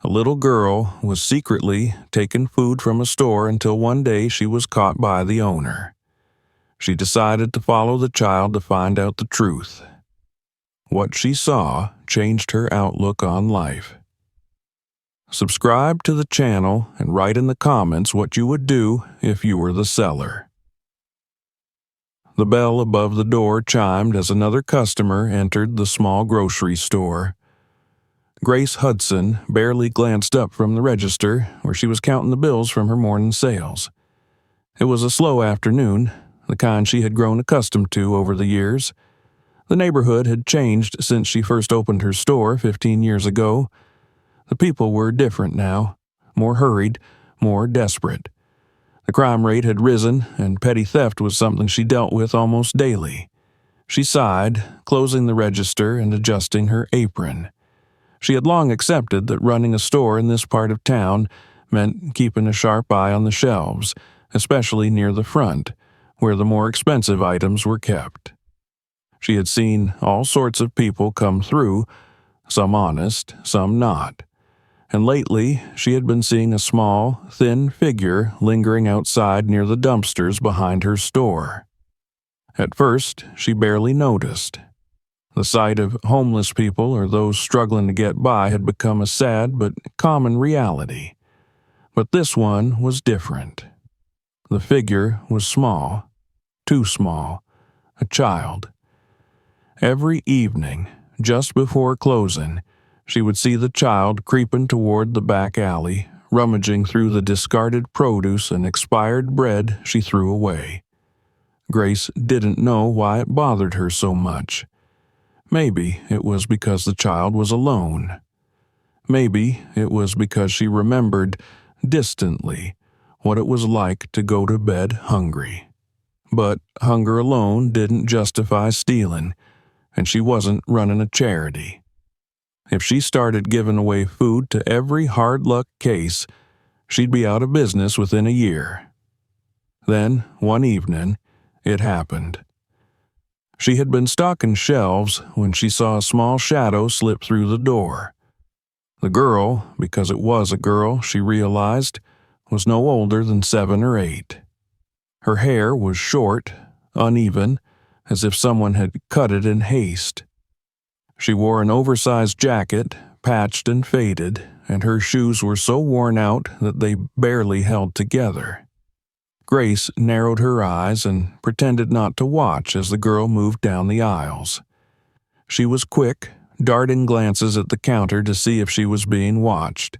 A little girl was secretly taking food from a store until one day she was caught by the owner. She decided to follow the child to find out the truth. What she saw changed her outlook on life. Subscribe to the channel and write in the comments what you would do if you were the seller. The bell above the door chimed as another customer entered the small grocery store. Grace Hudson barely glanced up from the register where she was counting the bills from her morning sales. It was a slow afternoon, the kind she had grown accustomed to over the years. The neighborhood had changed since she first opened her store 15 years ago. The people were different now, more hurried, more desperate. The crime rate had risen, and petty theft was something she dealt with almost daily. She sighed, closing the register and adjusting her apron. She had long accepted that running a store in this part of town meant keeping a sharp eye on the shelves, especially near the front, where the more expensive items were kept. She had seen all sorts of people come through, some honest, some not. And lately, she had been seeing a small, thin figure lingering outside near the dumpsters behind her store. At first, she barely noticed. The sight of homeless people or those struggling to get by had become a sad but common reality. But this one was different. The figure was small, too small, a child. Every evening, just before closing, she would see the child creeping toward the back alley, rummaging through the discarded produce and expired bread she threw away. Grace didn't know why it bothered her so much. Maybe it was because the child was alone. Maybe it was because she remembered, distantly, what it was like to go to bed hungry. But hunger alone didn't justify stealing, and she wasn't running a charity. If she started giving away food to every hard-luck case, she'd be out of business within a year. Then, one evening, it happened. She had been stocking shelves when she saw a small shadow slip through the door. The girl, because it was a girl, she realized, was no older than 7 or 8. Her hair was short, uneven, as if someone had cut it in haste. She wore an oversized jacket, patched and faded, and her shoes were so worn out that they barely held together. Grace narrowed her eyes and pretended not to watch as the girl moved down the aisles. She was quick, darting glances at the counter to see if she was being watched.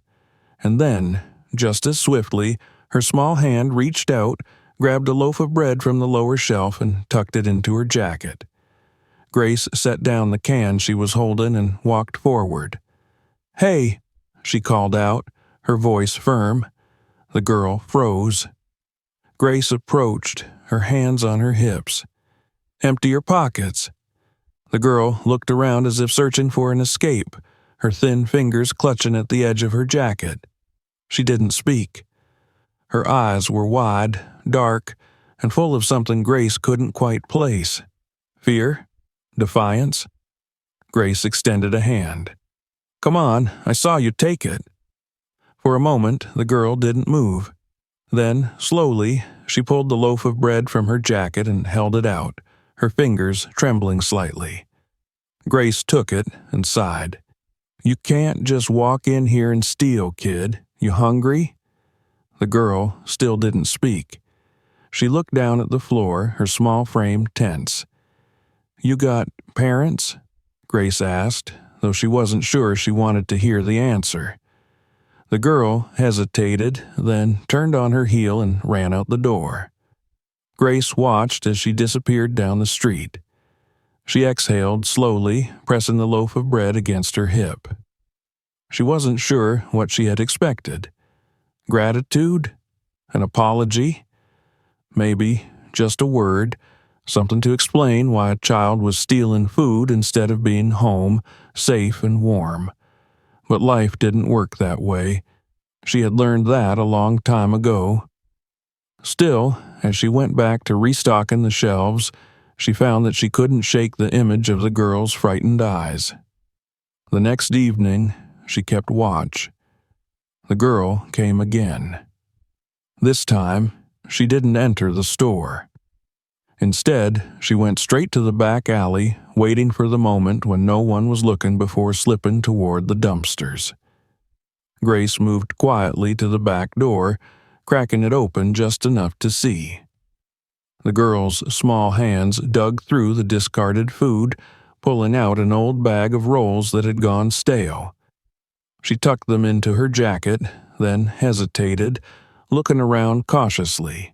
And then, just as swiftly, her small hand reached out, grabbed a loaf of bread from the lower shelf, and tucked it into her jacket. Grace set down the can she was holding and walked forward. "Hey," she called out, her voice firm. The girl froze. Grace approached, her hands on her hips. "Empty your pockets." The girl looked around as if searching for an escape, her thin fingers clutching at the edge of her jacket. She didn't speak. Her eyes were wide, dark, and full of something Grace couldn't quite place. Fear? Defiance? Grace extended a hand. "Come on, I saw you take it." For a moment, the girl didn't move. Then, slowly, she pulled the loaf of bread from her jacket and held it out, her fingers trembling slightly. Grace took it and sighed. "You can't just walk in here and steal, kid. You hungry?" The girl still didn't speak. She looked down at the floor, her small frame tense. "You got parents?" Grace asked, though she wasn't sure she wanted to hear the answer. The girl hesitated, then turned on her heel and ran out the door. Grace watched as she disappeared down the street. She exhaled slowly, pressing the loaf of bread against her hip. She wasn't sure what she had expected. Gratitude? An apology? Maybe just a word, something to explain why a child was stealing food instead of being home, safe and warm. But life didn't work that way. She had learned that a long time ago. Still, as she went back to restocking the shelves, she found that she couldn't shake the image of the girl's frightened eyes. The next evening, she kept watch. The girl came again. This time, she didn't enter the store. Instead, she went straight to the back alley, waiting for the moment when no one was looking before slipping toward the dumpsters. Grace moved quietly to the back door, cracking it open just enough to see. The girl's small hands dug through the discarded food, pulling out an old bag of rolls that had gone stale. She tucked them into her jacket, then hesitated, looking around cautiously.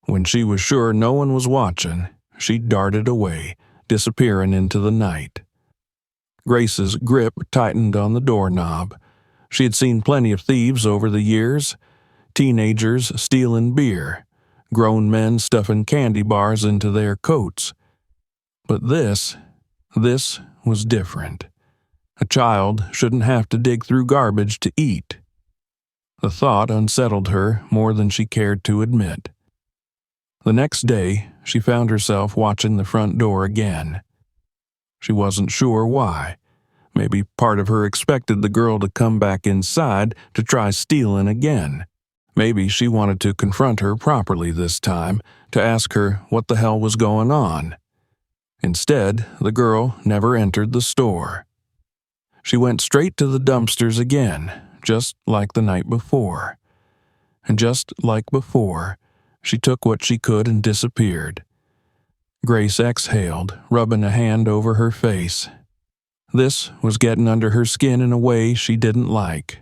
When she was sure no one was watching, she darted away, disappearing into the night. Grace's grip tightened on the doorknob. She had seen plenty of thieves over the years, teenagers stealing beer, grown men stuffing candy bars into their coats. But this was different. A child shouldn't have to dig through garbage to eat. The thought unsettled her more than she cared to admit. The next day, she found herself watching the front door again. She wasn't sure why. Maybe part of her expected the girl to come back inside to try stealing again. Maybe she wanted to confront her properly this time, to ask her what the hell was going on. Instead, the girl never entered the store. She went straight to the dumpsters again, just like the night before. And just like before, she took what she could and disappeared. Grace exhaled, rubbing a hand over her face. This was getting under her skin in a way she didn't like.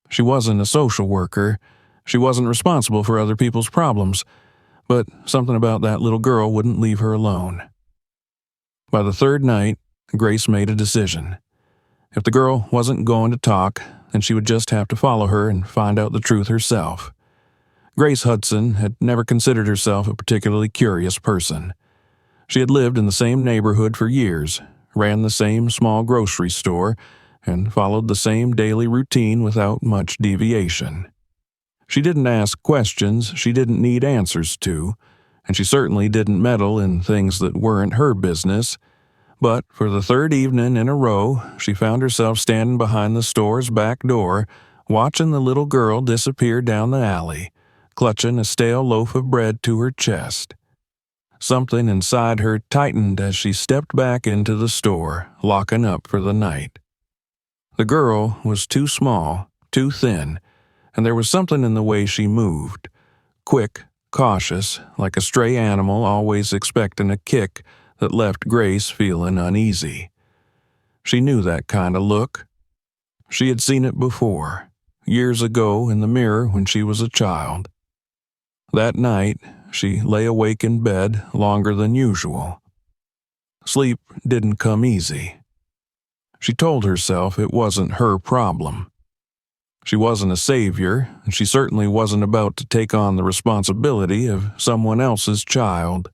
She wasn't a social worker. She wasn't responsible for other people's problems, but something about that little girl wouldn't leave her alone. By the third night, Grace made a decision. If the girl wasn't going to talk, then she would just have to follow her and find out the truth herself. Grace Hudson had never considered herself a particularly curious person. She had lived in the same neighborhood for years, ran the same small grocery store, and followed the same daily routine without much deviation. She didn't ask questions she didn't need answers to, and she certainly didn't meddle in things that weren't her business. But for the third evening in a row, she found herself standing behind the store's back door, watching the little girl disappear down the alley, clutching a stale loaf of bread to her chest. Something inside her tightened as she stepped back into the store, locking up for the night. The girl was too small, too thin, and there was something in the way she moved. Quick, cautious, like a stray animal always expecting a kick that left Grace feeling uneasy. She knew that kind of look. She had seen it before, years ago in the mirror when she was a child. That night, she lay awake in bed longer than usual. Sleep didn't come easy. She told herself it wasn't her problem. She wasn't a savior, and she certainly wasn't about to take on the responsibility of someone else's child.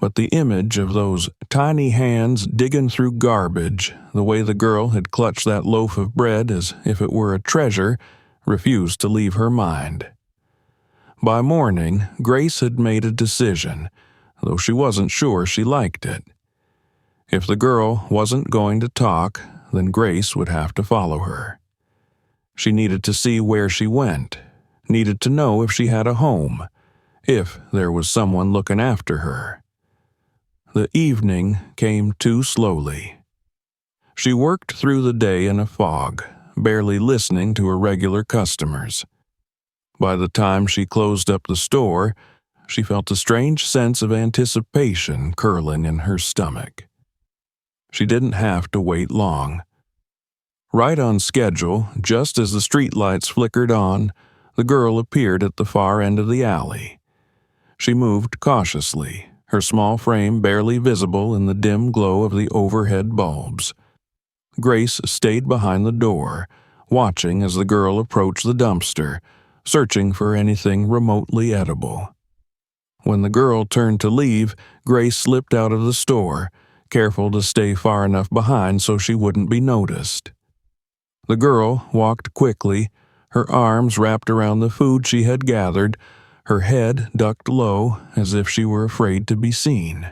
But the image of those tiny hands digging through garbage, the way the girl had clutched that loaf of bread as if it were a treasure, refused to leave her mind. By morning, Grace had made a decision, though she wasn't sure she liked it. If the girl wasn't going to talk, then Grace would have to follow her. She needed to see where she went, needed to know if she had a home, if there was someone looking after her. The evening came too slowly. She worked through the day in a fog, barely listening to her regular customers. By the time she closed up the store, she felt a strange sense of anticipation curling in her stomach. She didn't have to wait long. Right on schedule, just as the streetlights flickered on, the girl appeared at the far end of the alley. She moved cautiously, her small frame barely visible in the dim glow of the overhead bulbs. Grace stayed behind the door, watching as the girl approached the dumpster, searching for anything remotely edible. When the girl turned to leave, Grace slipped out of the store, careful to stay far enough behind so she wouldn't be noticed. The girl walked quickly, her arms wrapped around the food she had gathered, her head ducked low as if she were afraid to be seen.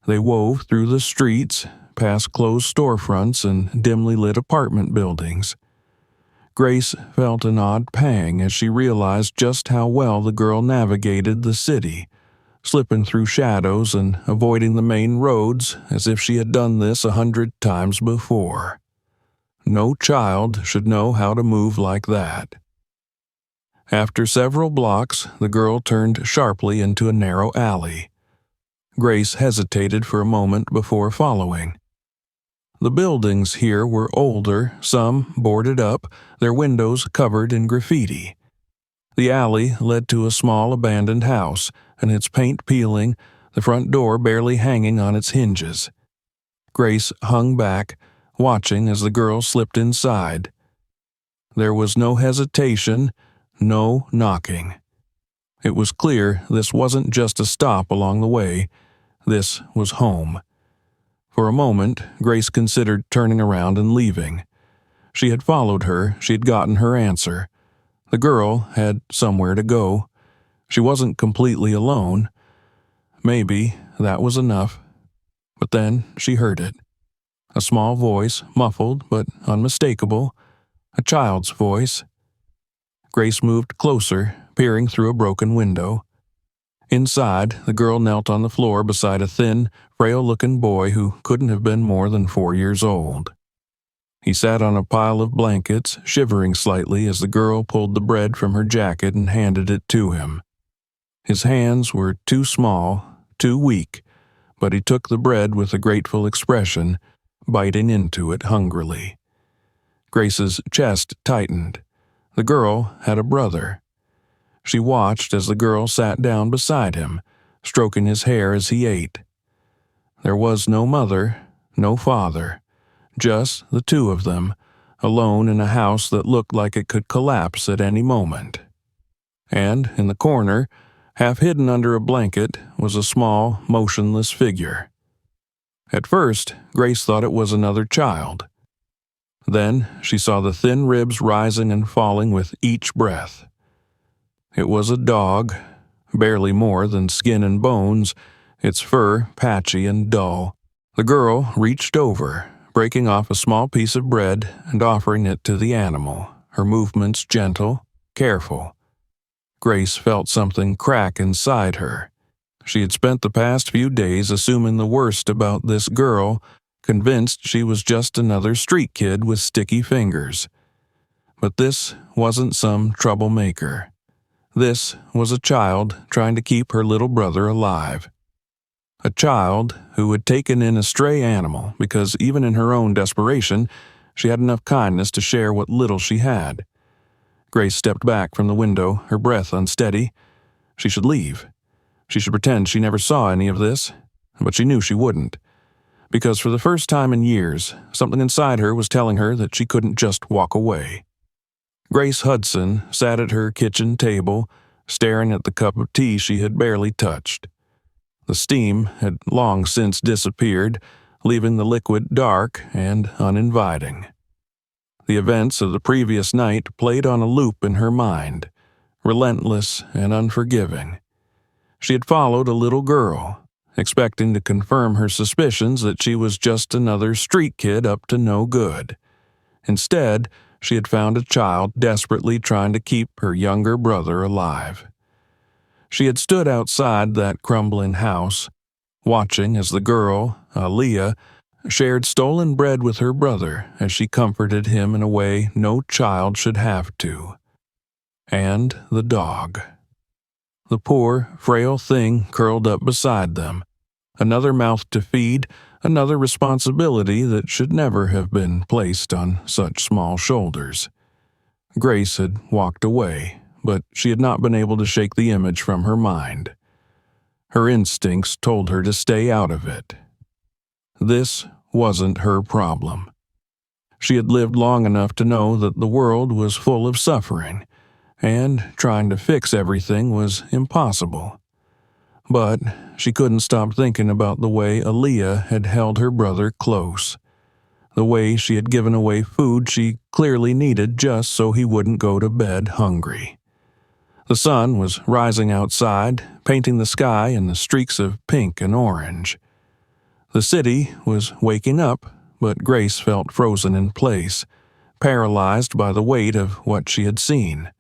They wove through the streets, past closed storefronts and dimly lit apartment buildings. Grace felt an odd pang as she realized just how well the girl navigated the city, slipping through shadows and avoiding the main roads as if she had done this 100 times before. No child should know how to move like that. After several blocks, the girl turned sharply into a narrow alley. Grace hesitated for a moment before following. The buildings here were older, some boarded up, their windows covered in graffiti. The alley led to a small abandoned house, and its paint peeling, the front door barely hanging on its hinges. Grace hung back, watching as the girl slipped inside. There was no hesitation, no knocking. It was clear this wasn't just a stop along the way, this was home. For a moment, Grace considered turning around and leaving. She had followed her, she had gotten her answer. The girl had somewhere to go. She wasn't completely alone. Maybe that was enough. But then she heard it. A small voice, muffled but unmistakable. A child's voice. Grace moved closer, peering through a broken window. Inside, the girl knelt on the floor beside a thin, frail-looking boy who couldn't have been more than 4 years old. He sat on a pile of blankets, shivering slightly as the girl pulled the bread from her jacket and handed it to him. His hands were too small, too weak, but he took the bread with a grateful expression, biting into it hungrily. Grace's chest tightened. The girl had a brother. She watched as the girl sat down beside him, stroking his hair as he ate. There was no mother, no father, just the two of them, alone in a house that looked like it could collapse at any moment. And in the corner, half hidden under a blanket, was a small, motionless figure. At first, Grace thought it was another child. Then she saw the thin ribs rising and falling with each breath. It was a dog, barely more than skin and bones, its fur patchy and dull. The girl reached over, breaking off a small piece of bread and offering it to the animal, her movements gentle, careful. Grace felt something crack inside her. She had spent the past few days assuming the worst about this girl, convinced she was just another street kid with sticky fingers. But this wasn't some troublemaker. This was a child trying to keep her little brother alive. A child who had taken in a stray animal because even in her own desperation, she had enough kindness to share what little she had. Grace stepped back from the window, her breath unsteady. She should leave. She should pretend she never saw any of this, but she knew she wouldn't. Because for the first time in years, something inside her was telling her that she couldn't just walk away. Grace Hudson sat at her kitchen table, staring at the cup of tea she had barely touched. The steam had long since disappeared, leaving the liquid dark and uninviting. The events of the previous night played on a loop in her mind, relentless and unforgiving. She had followed a little girl, expecting to confirm her suspicions that she was just another street kid up to no good. Instead, she had found a child desperately trying to keep her younger brother alive. She had stood outside that crumbling house, watching as the girl, Aaliyah, shared stolen bread with her brother as she comforted him in a way no child should have to. And the dog. The poor, frail thing curled up beside them. Another mouth to feed, another responsibility that should never have been placed on such small shoulders. Grace had walked away, but she had not been able to shake the image from her mind. Her instincts told her to stay out of it. This wasn't her problem. She had lived long enough to know that the world was full of suffering, and trying to fix everything was impossible. But she couldn't stop thinking about the way Aaliyah had held her brother close, the way she had given away food she clearly needed just so he wouldn't go to bed hungry. The sun was rising outside, painting the sky in the streaks of pink and orange. The city was waking up, but Grace felt frozen in place, paralyzed by the weight of what she had seen.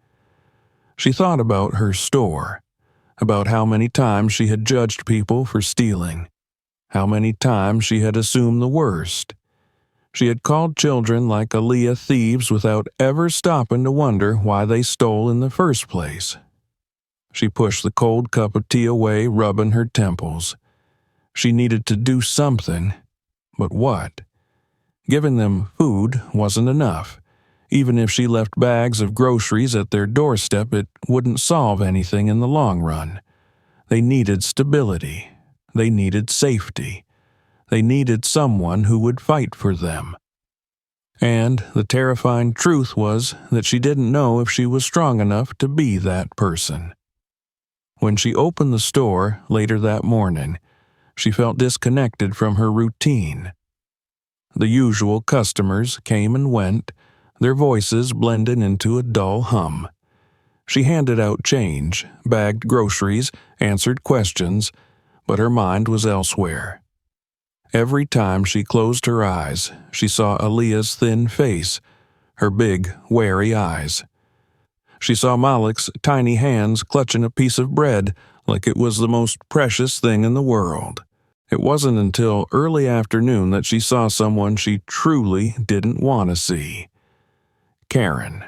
She thought about her store, about how many times she had judged people for stealing, how many times she had assumed the worst. She had called children like Aaliyah thieves without ever stopping to wonder why they stole in the first place. She pushed the cold cup of tea away, rubbing her temples. She needed to do something, but what? Giving them food wasn't enough. Even if she left bags of groceries at their doorstep, it wouldn't solve anything in the long run. They needed stability. They needed safety. They needed someone who would fight for them. And the terrifying truth was that she didn't know if she was strong enough to be that person. When she opened the store later that morning, she felt disconnected from her routine. The usual customers came and went, their voices blended into a dull hum. She handed out change, bagged groceries, answered questions, but her mind was elsewhere. Every time she closed her eyes, she saw Aaliyah's thin face, her big, wary eyes. She saw Malik's tiny hands clutching a piece of bread like it was the most precious thing in the world. It wasn't until early afternoon that she saw someone she truly didn't want to see. Karen.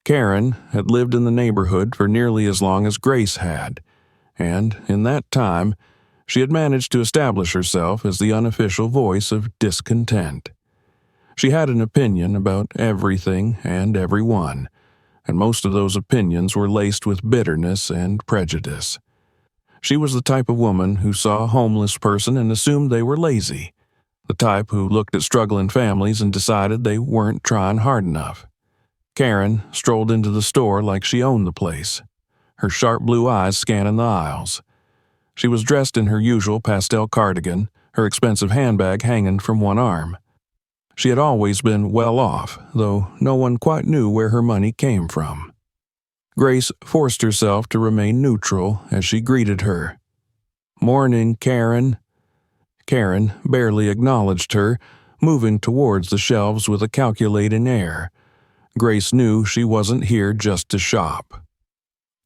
Karen had lived in the neighborhood for nearly as long as Grace had, and in that time, she had managed to establish herself as the unofficial voice of discontent. She had an opinion about everything and everyone, and most of those opinions were laced with bitterness and prejudice. She was the type of woman who saw a homeless person and assumed they were lazy, the type who looked at struggling families and decided they weren't trying hard enough. Karen strolled into the store like she owned the place, her sharp blue eyes scanning the aisles. She was dressed in her usual pastel cardigan, her expensive handbag hanging from one arm. She had always been well off, though no one quite knew where her money came from. Grace forced herself to remain neutral as she greeted her. "Morning, Karen." Karen barely acknowledged her, moving towards the shelves with a calculating air. Grace knew she wasn't here just to shop.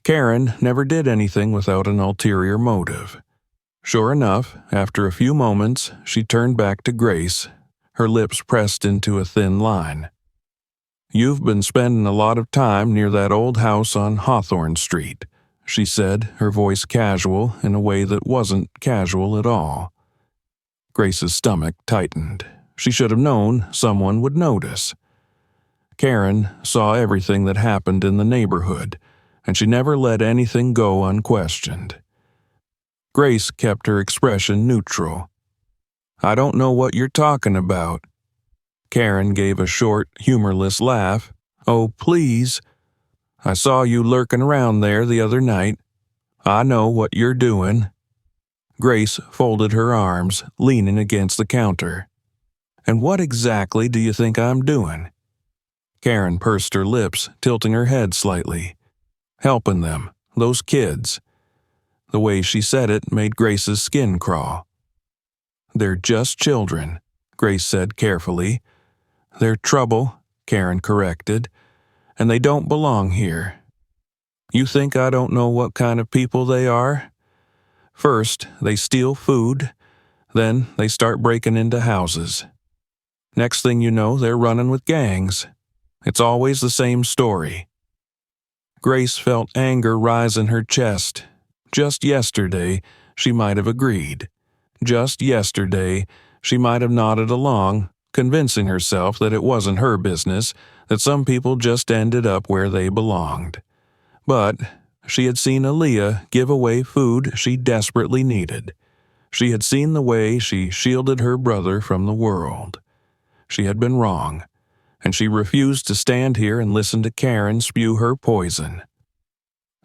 Karen never did anything without an ulterior motive. Sure enough, after a few moments, she turned back to Grace, her lips pressed into a thin line. "You've been spending a lot of time near that old house on Hawthorne Street," she said, her voice casual in a way that wasn't casual at all. Grace's stomach tightened. She should have known someone would notice. Karen saw everything that happened in the neighborhood, and she never let anything go unquestioned. Grace kept her expression neutral. "I don't know what you're talking about." Karen gave a short, humorless laugh. "Oh, please. I saw you lurking around there the other night. I know what you're doing." Grace folded her arms, leaning against the counter. "And what exactly do you think I'm doing?" Karen pursed her lips, tilting her head slightly. "Helping them, those kids." The way she said it made Grace's skin crawl. "They're just children," Grace said carefully. "They're trouble," Karen corrected, "and they don't belong here. You think I don't know what kind of people they are? First, they steal food, then they start breaking into houses. Next thing you know, they're running with gangs. It's always the same story." Grace felt anger rise in her chest. Just yesterday, she might have agreed. Just yesterday, she might have nodded along, convincing herself that it wasn't her business, that some people just ended up where they belonged. But she had seen Aaliyah give away food she desperately needed. She had seen the way she shielded her brother from the world. She had been wrong, and she refused to stand here and listen to Karen spew her poison.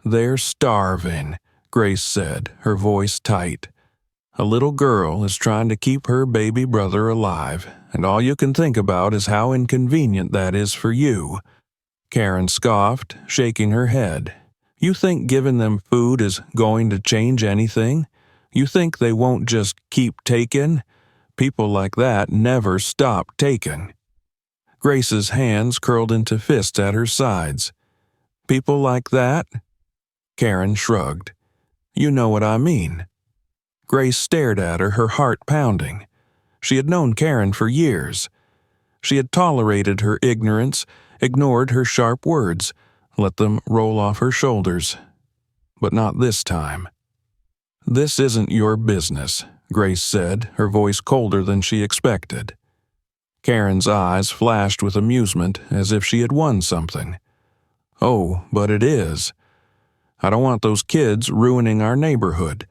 "They're starving," Grace said, her voice tight. "A little girl is trying to keep her baby brother alive, and all you can think about is how inconvenient that is for you." Karen scoffed, shaking her head. "You think giving them food is going to change anything? You think they won't just keep taking? People like that never stop taking." Grace's hands curled into fists at her sides. "People like that?" Karen shrugged. "You know what I mean." Grace stared at her, her heart pounding. She had known Karen for years. She had tolerated her ignorance, ignored her sharp words, let them roll off her shoulders. But not this time. "This isn't your business," Grace said, her voice colder than she expected. Karen's eyes flashed with amusement as if she had won something. "Oh, but it is. I don't want those kids ruining our neighborhood.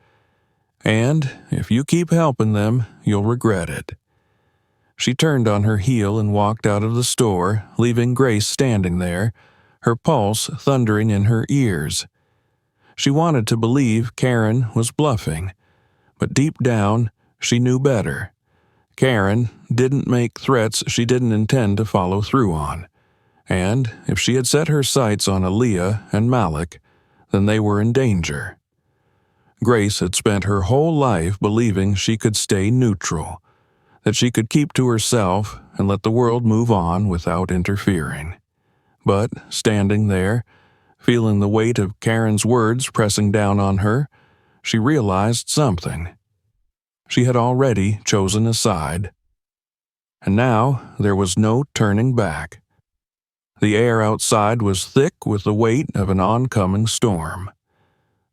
And if you keep helping them, you'll regret it." She turned on her heel and walked out of the store, leaving Grace standing there, her pulse thundering in her ears. She wanted to believe Karen was bluffing, but deep down, she knew better. Karen didn't make threats she didn't intend to follow through on, and if she had set her sights on Aaliyah and Malik, then they were in danger. Grace had spent her whole life believing she could stay neutral, that she could keep to herself and let the world move on without interfering. But standing there, feeling the weight of Karen's words pressing down on her, she realized something. She had already chosen a side. And now there was no turning back. The air outside was thick with the weight of an oncoming storm.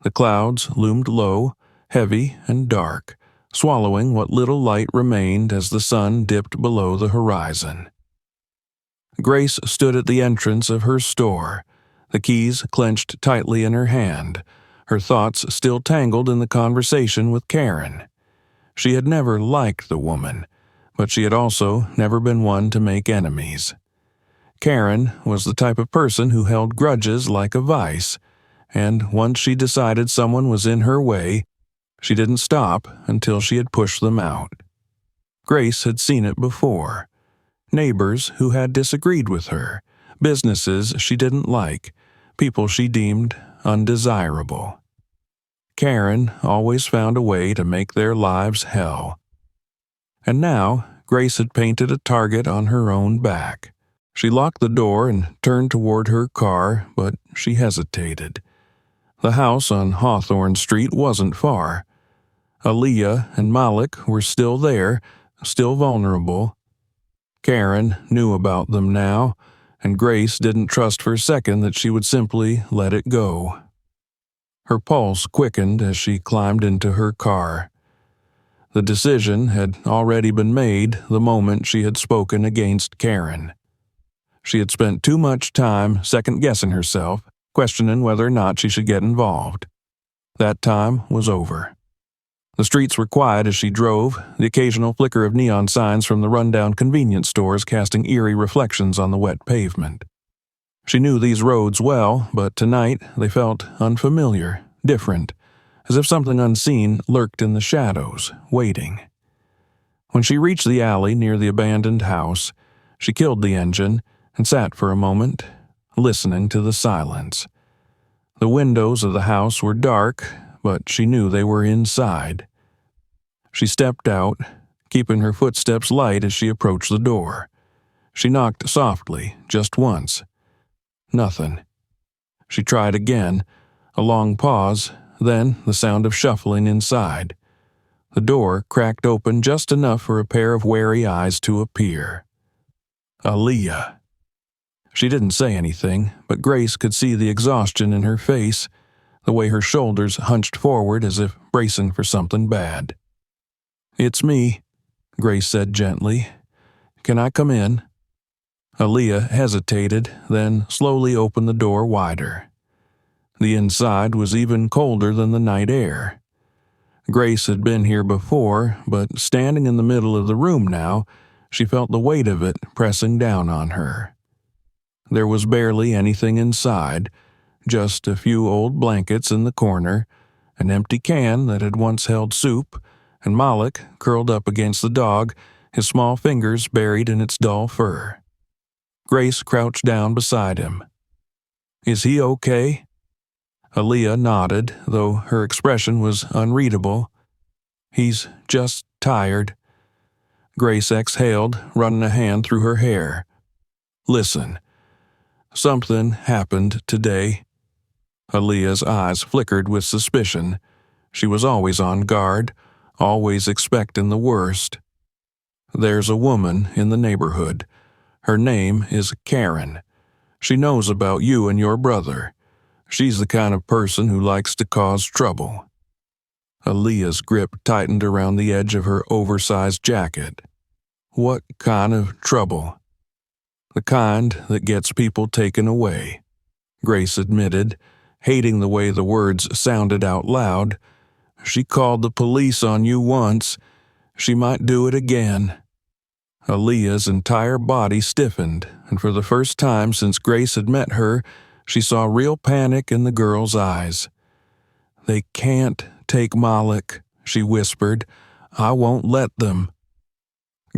The clouds loomed low, heavy and dark, swallowing what little light remained as the sun dipped below the horizon. Grace stood at the entrance of her store, the keys clenched tightly in her hand, her thoughts still tangled in the conversation with Karen. She had never liked the woman, but she had also never been one to make enemies. Karen was the type of person who held grudges like a vice, and once she decided someone was in her way, she didn't stop until she had pushed them out. Grace had seen it before. Neighbors who had disagreed with her, businesses she didn't like, people she deemed undesirable. Karen always found a way to make their lives hell. And now, Grace had painted a target on her own back. She locked the door and turned toward her car, but she hesitated. The house on Hawthorne Street wasn't far. Aaliyah and Malik were still there, still vulnerable. Karen knew about them now, and Grace didn't trust for a second that she would simply let it go. Her pulse quickened as she climbed into her car. The decision had already been made the moment she had spoken against Karen. She had spent too much time second-guessing herself, questioning whether or not she should get involved. That time was over. The streets were quiet as she drove, the occasional flicker of neon signs from the rundown convenience stores casting eerie reflections on the wet pavement. She knew these roads well, but tonight they felt unfamiliar, different, as if something unseen lurked in the shadows, waiting. When she reached the alley near the abandoned house, she killed the engine and sat for a moment, listening to the silence. The windows of the house were dark, but she knew they were inside. She stepped out, keeping her footsteps light as she approached the door. She knocked softly, just once. Nothing. She tried again, a long pause, then the sound of shuffling inside. The door cracked open just enough for a pair of wary eyes to appear. Aaliyah. She didn't say anything, but Grace could see the exhaustion in her face, the way her shoulders hunched forward as if bracing for something bad. "It's me," Grace said gently. "Can I come in?" Aaliyah hesitated, then slowly opened the door wider. The inside was even colder than the night air. Grace had been here before, but standing in the middle of the room now, she felt the weight of it pressing down on her. There was barely anything inside, just a few old blankets in the corner, an empty can that had once held soup, and Malik curled up against the dog, his small fingers buried in its dull fur. Grace crouched down beside him. "Is he okay?" Aaliyah nodded, though her expression was unreadable. "He's just tired." Grace exhaled, running a hand through her hair. Listen, something happened today." Aaliyah's eyes flickered with suspicion. She was always on guard, always expecting the worst. "There's a woman in the neighborhood. Her name is Karen. She knows about you and your brother. She's the kind of person who likes to cause trouble." Aaliyah's grip tightened around the edge of her oversized jacket. "What kind of trouble?" "The kind that gets people taken away," Grace admitted, hating the way the words sounded out loud. "She called the police on you once. She might do it again." Aaliyah's entire body stiffened, and for the first time since Grace had met her, she saw real panic in the girl's eyes. "They can't take Malik," she whispered. "I won't let them."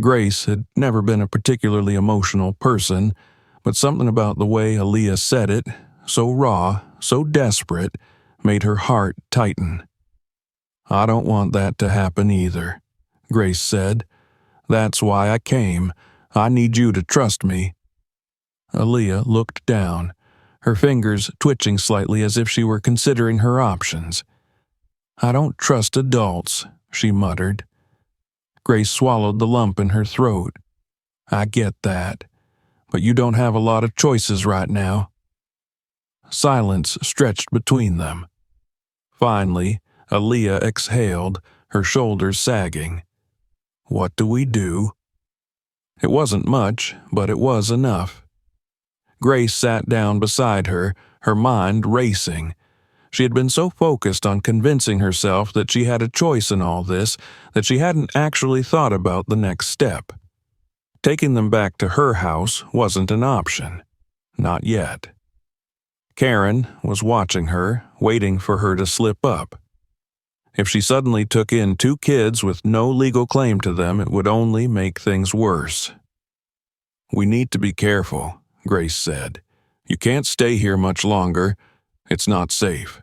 Grace had never been a particularly emotional person, but something about the way Aaliyah said it, so raw, so desperate, made her heart tighten. "I don't want that to happen either," Grace said. "That's why I came. I need you to trust me." Aaliyah looked down, her fingers twitching slightly as if she were considering her options. "I don't trust adults," she muttered. Grace swallowed the lump in her throat. "I get that, but you don't have a lot of choices right now." Silence stretched between them. Finally, Aaliyah exhaled, her shoulders sagging. "What do we do?" It wasn't much, but it was enough. Grace sat down beside her, her mind racing. She had been so focused on convincing herself that she had a choice in all this that she hadn't actually thought about the next step. Taking them back to her house wasn't an option. Not yet. Karen was watching her, waiting for her to slip up. If she suddenly took in 2 kids with no legal claim to them, it would only make things worse. "We need to be careful," Grace said. "You can't stay here much longer. It's not safe."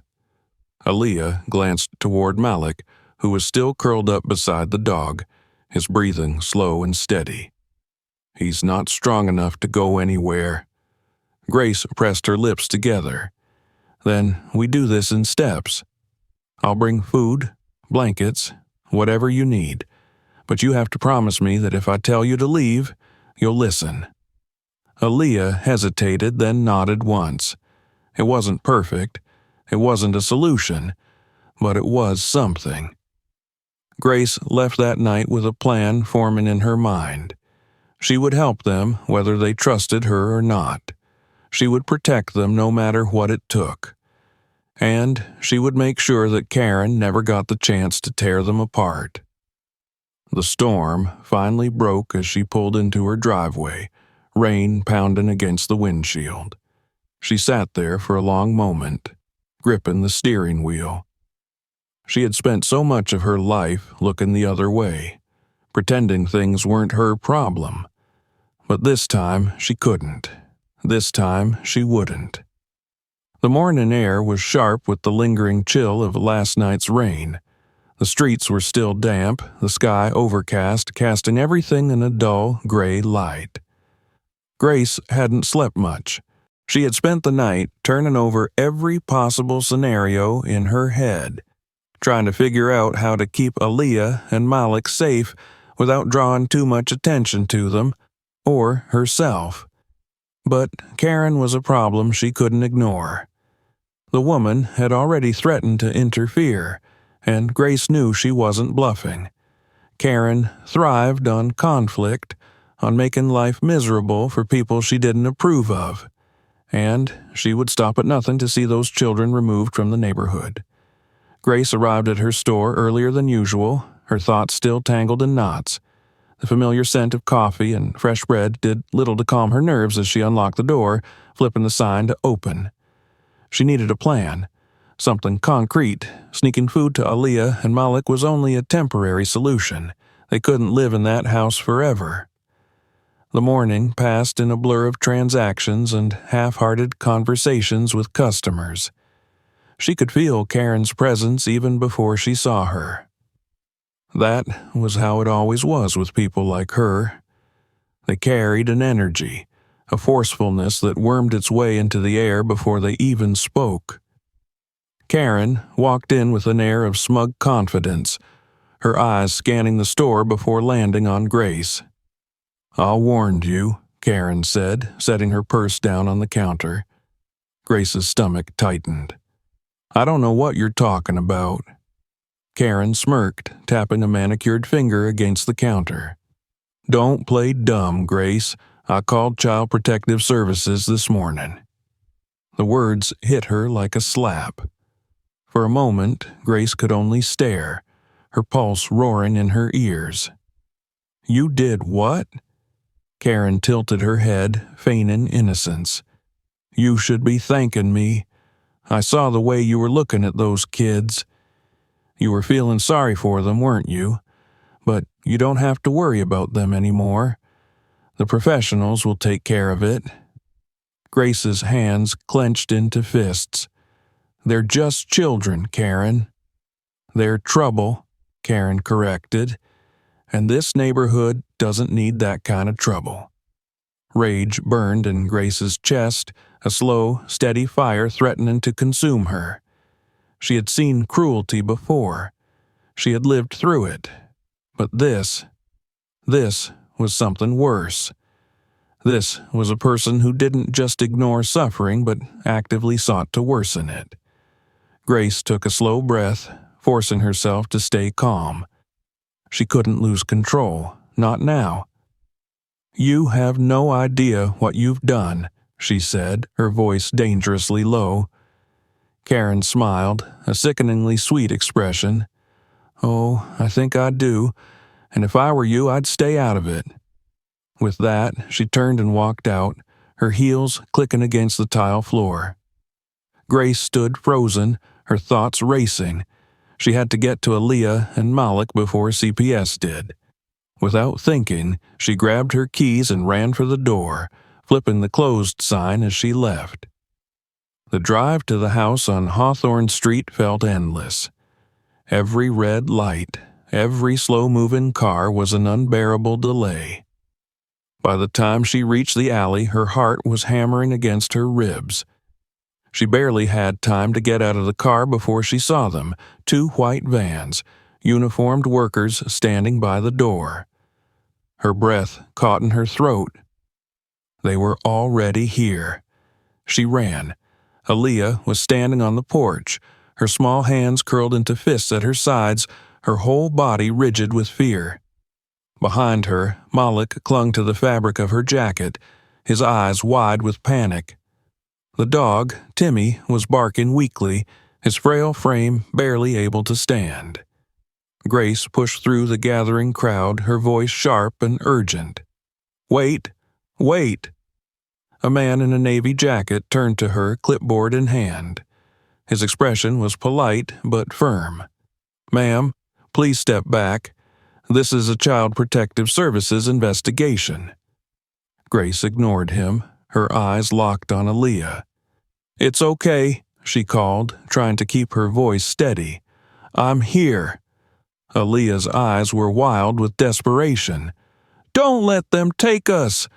Aaliyah glanced toward Malik, who was still curled up beside the dog, his breathing slow and steady. "He's not strong enough to go anywhere." Grace pressed her lips together. "Then we do this in steps. I'll bring food, blankets, whatever you need, but you have to promise me that if I tell you to leave, you'll listen." Aaliyah hesitated, then nodded once. It wasn't perfect. It wasn't a solution, but it was something. Grace left that night with a plan forming in her mind. She would help them whether they trusted her or not. She would protect them no matter what it took. And she would make sure that Karen never got the chance to tear them apart. The storm finally broke as she pulled into her driveway, rain pounding against the windshield. She sat there for a long moment, gripping the steering wheel. She had spent so much of her life looking the other way, pretending things weren't her problem. But this time she couldn't. This time she wouldn't. The morning air was sharp with the lingering chill of last night's rain. The streets were still damp, the sky overcast, casting everything in a dull, gray light. Grace hadn't slept much. She had spent the night turning over every possible scenario in her head, trying to figure out how to keep Aaliyah and Malik safe without drawing too much attention to them, or herself. But Karen was a problem she couldn't ignore. The woman had already threatened to interfere, and Grace knew she wasn't bluffing. Karen thrived on conflict, on making life miserable for people she didn't approve of. And she would stop at nothing to see those children removed from the neighborhood. Grace arrived at her store earlier than usual, her thoughts still tangled in knots. The familiar scent of coffee and fresh bread did little to calm her nerves as she unlocked the door, flipping the sign to open. She needed a plan, something concrete. Sneaking food to Aaliyah and Malik was only a temporary solution. They couldn't live in that house forever. The morning passed in a blur of transactions and half-hearted conversations with customers. She could feel Karen's presence even before she saw her. That was how it always was with people like her. They carried an energy, a forcefulness that wormed its way into the air before they even spoke. Karen walked in with an air of smug confidence, her eyes scanning the store before landing on Grace. "I warned you," Karen said, setting her purse down on the counter. Grace's stomach tightened. "I don't know what you're talking about." Karen smirked, tapping a manicured finger against the counter. "Don't play dumb, Grace. I called Child Protective Services this morning." The words hit her like a slap. For a moment, Grace could only stare, her pulse roaring in her ears. "You did what?" Karen tilted her head, feigning innocence. "You should be thanking me. I saw the way you were looking at those kids. You were feeling sorry for them, weren't you? But you don't have to worry about them anymore. The professionals will take care of it." Grace's hands clenched into fists. "They're just children, Karen." "They're trouble," Karen corrected, "and this neighborhood doesn't need that kind of trouble." Rage burned in Grace's chest, a slow, steady fire threatening to consume her. She had seen cruelty before. She had lived through it. But this was something worse. This was a person who didn't just ignore suffering but actively sought to worsen it. Grace took a slow breath, forcing herself to stay calm. She couldn't lose control, not now. "You have no idea what you've done," she said, her voice dangerously low. Karen smiled, a sickeningly sweet expression. "Oh, I think I do, and if I were you, I'd stay out of it." With that, she turned and walked out, her heels clicking against the tile floor. Grace stood frozen, her thoughts racing. She had to get to Aaliyah and Malik before CPS did. Without thinking, she grabbed her keys and ran for the door, flipping the closed sign as she left. The drive to the house on Hawthorne Street felt endless. Every red light, every slow-moving car was an unbearable delay. By the time she reached the alley, her heart was hammering against her ribs. She barely had time to get out of the car before she saw them, two white vans, uniformed workers standing by the door. Her breath caught in her throat. They were already here. She ran. Aaliyah was standing on the porch, her small hands curled into fists at her sides, her whole body rigid with fear. Behind her, Malik clung to the fabric of her jacket, his eyes wide with panic. The dog, Timmy, was barking weakly, his frail frame barely able to stand. Grace pushed through the gathering crowd, her voice sharp and urgent. "Wait! Wait!" A man in a navy jacket turned to her, clipboard in hand. His expression was polite but firm. "Ma'am, please step back. This is a Child Protective Services investigation." Grace ignored him, her eyes locked on Aaliyah. "It's okay," she called, trying to keep her voice steady. "I'm here." Aaliyah's eyes were wild with desperation. "Don't let them take us!"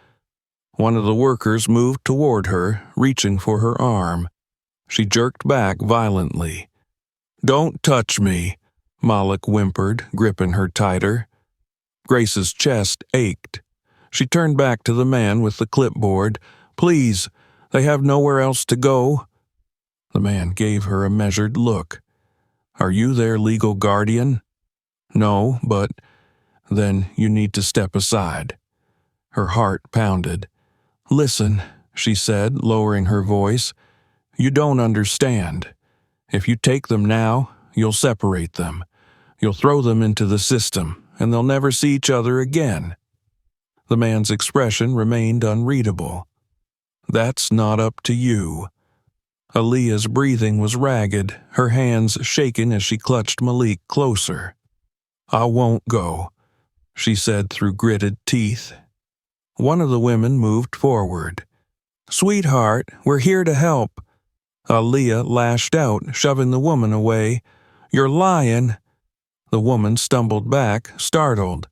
One of the workers moved toward her, reaching for her arm. She jerked back violently. "Don't touch me," Malik whimpered, gripping her tighter. Grace's chest ached. She turned back to the man with the clipboard. "Please, they have nowhere else to go." The man gave her a measured look. "Are you their legal guardian?" "No, but—" "Then you need to step aside." Her heart pounded. "Listen," she said, lowering her voice. "You don't understand. If you take them now, you'll separate them. You'll throw them into the system, and they'll never see each other again." The man's expression remained unreadable. "That's not up to you." Aaliyah's breathing was ragged, her hands shaking as she clutched Malik closer. "I won't go," she said through gritted teeth. One of the women moved forward. "Sweetheart, we're here to help." Aaliyah lashed out, shoving the woman away. "You're lying." The woman stumbled back, startled.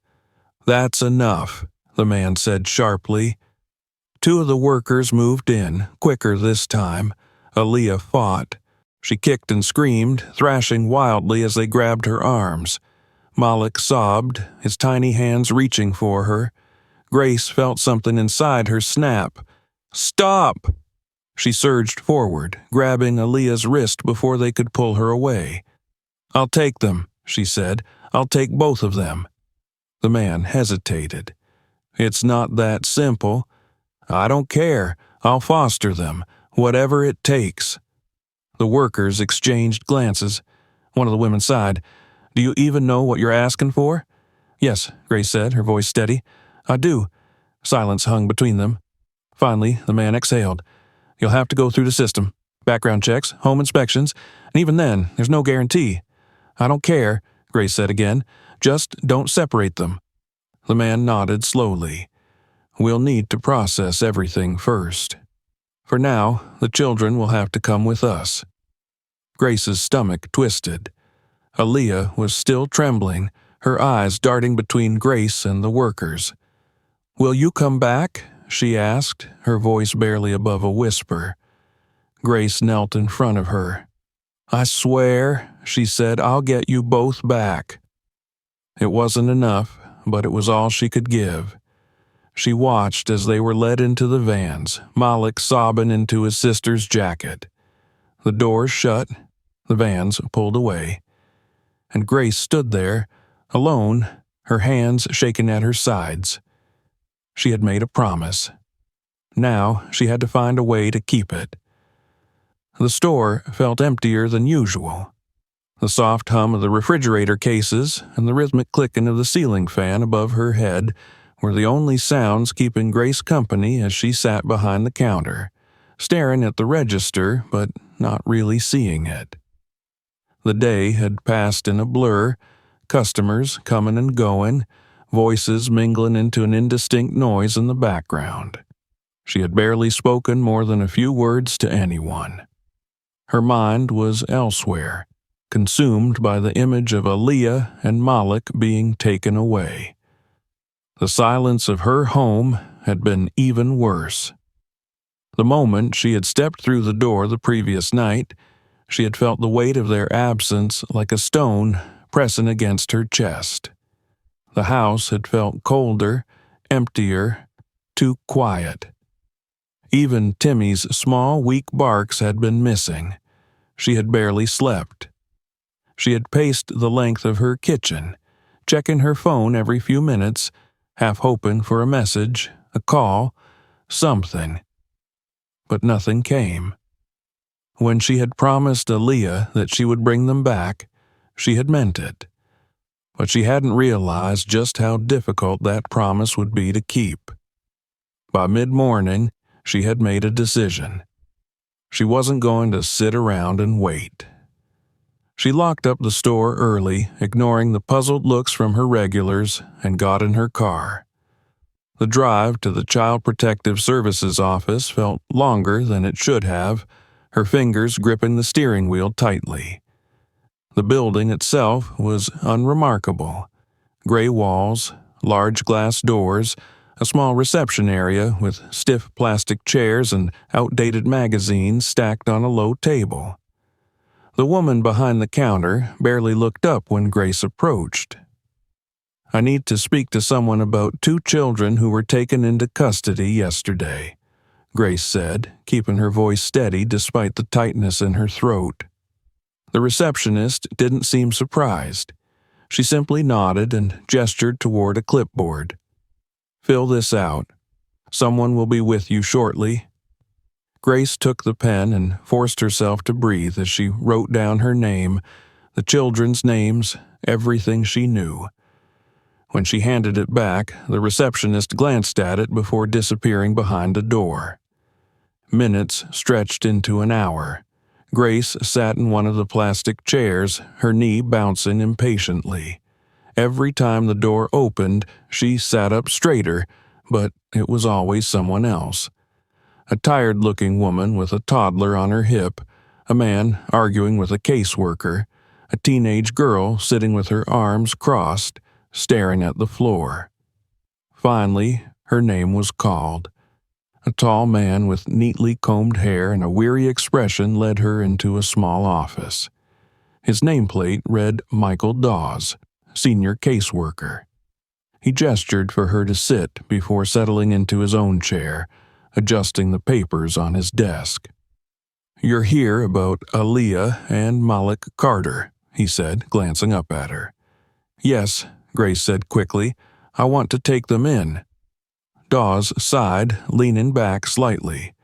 "That's enough," the man said sharply. Two of the workers moved in, quicker this time. Aaliyah fought. She kicked and screamed, thrashing wildly as they grabbed her arms. Malik sobbed, his tiny hands reaching for her. Grace felt something inside her snap. "Stop!" She surged forward, grabbing Aaliyah's wrist before they could pull her away. "I'll take them," she said. "I'll take both of them." The man hesitated. "It's not that simple." "I don't care. I'll foster them, whatever it takes." The workers exchanged glances. One of the women sighed. "Do you even know what you're asking for?" "Yes," Grace said, her voice steady. "I do." Silence hung between them. Finally, the man exhaled. "You'll have to go through the system. Background checks, home inspections, and even then, there's no guarantee." "I don't care," Grace said again. "Just don't separate them." The man nodded slowly. "We'll need to process everything first. For now, the children will have to come with us." Grace's stomach twisted. Aaliyah was still trembling, her eyes darting between Grace and the workers. "Will you come back?" she asked, her voice barely above a whisper. Grace knelt in front of her. "I swear," she said, "I'll get you both back." It wasn't enough, but it was all she could give. She watched as they were led into the vans, Malik sobbing into his sister's jacket. The doors shut, the vans pulled away, and Grace stood there, alone, her hands shaking at her sides. She had made a promise. Now she had to find a way to keep it. The store felt emptier than usual. The soft hum of the refrigerator cases and the rhythmic clicking of the ceiling fan above her head were the only sounds keeping Grace company as she sat behind the counter, staring at the register but not really seeing it. The day had passed in a blur, customers coming and going, voices mingling into an indistinct noise in the background. She had barely spoken more than a few words to anyone. Her mind was elsewhere, consumed by the image of Aaliyah and Malik being taken away. The silence of her home had been even worse. The moment she had stepped through the door the previous night, she had felt the weight of their absence like a stone pressing against her chest. The house had felt colder, emptier, too quiet. Even Timmy's small, weak barks had been missing. She had barely slept. She had paced the length of her kitchen, checking her phone every few minutes, half hoping for a message, a call, something. But nothing came. When she had promised Aaliyah that she would bring them back, she had meant it. But she hadn't realized just how difficult that promise would be to keep. By mid-morning, she had made a decision. She wasn't going to sit around and wait. She locked up the store early, ignoring the puzzled looks from her regulars, and got in her car. The drive to the Child Protective Services office felt longer than it should have, her fingers gripping the steering wheel tightly. The building itself was unremarkable. Gray walls, large glass doors, a small reception area with stiff plastic chairs and outdated magazines stacked on a low table. The woman behind the counter barely looked up when Grace approached. "I need to speak to someone about 2 children who were taken into custody yesterday," Grace said, keeping her voice steady despite the tightness in her throat. The receptionist didn't seem surprised. She simply nodded and gestured toward a clipboard. "Fill this out. Someone will be with you shortly." Grace took the pen and forced herself to breathe as she wrote down her name, the children's names, everything she knew. When she handed it back, the receptionist glanced at it before disappearing behind a door. Minutes stretched into an hour. Grace sat in one of the plastic chairs, her knee bouncing impatiently. Every time the door opened, she sat up straighter, but it was always someone else. A tired-looking woman with a toddler on her hip, a man arguing with a caseworker, a teenage girl sitting with her arms crossed, staring at the floor. Finally, her name was called. A tall man with neatly combed hair and a weary expression led her into a small office. His nameplate read Michael Dawes, senior caseworker. He gestured for her to sit before settling into his own chair, adjusting the papers on his desk. "You're here about Aaliyah and Malik Carter," he said, glancing up at her. "Yes," Grace said quickly. "I want to take them in." Dawes sighed, leaning back slightly.